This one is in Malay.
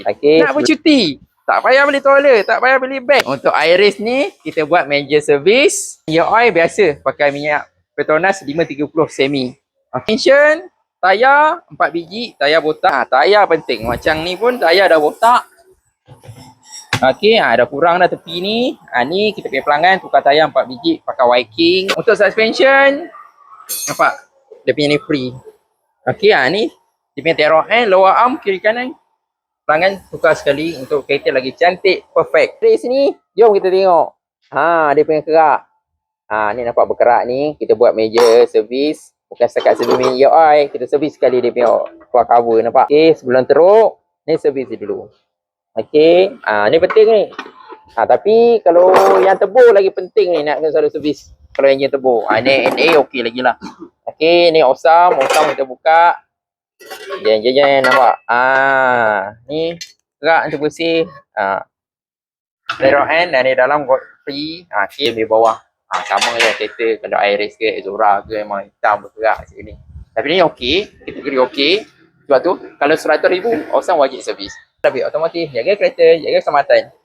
Okey. Nak bercuti, tak payah beli toilet, tak payah beli beg. Untuk Iris ni, kita buat major service. Minyak oil biasa, pakai minyak Petronas 530 semi. Tension, tayar 4 biji, tayar botak. Tayar penting. Macam ni pun tayar dah botak. Okey, dah kurang dah tepi ni. Ni kita punya pelanggan tukar tayar 4 biji pakai Viking. Untuk suspension, nampak? Dia punya ni free. Okey, ni dia punya terror hand, lower arm, kiri kanan. Pelanggan tukar sekali untuk kereta lagi cantik, perfect. Dari sini, jom kita tengok. Dia punya kerak. Ni nampak berkerak ni. Kita buat major service. Bukan setakat servis minyak oil, kita servis sekali dia punya keluar cover, nampak? Okey, sebelum teruk, ni servis dulu. Okey, ni penting ni. Tapi kalau yang tebur lagi penting ni nak kena selalu servis. Kalau enjin tebur. Ni NA okey lagi lah. Okey, ni Osam kita buka. Jangan nampak. Ni kerak untuk bersih. Zero hand dan ni dalam got free. Okey, di bawah. Sama je kereta kalau Iris ke Zora ke memang hitam berkerak macam ni. Tapi ni okey, kategori okey. Sebab tu kalau 100,000 Osam wajib servis. Tapi otomatis jaga kereta, jaga keselamatan.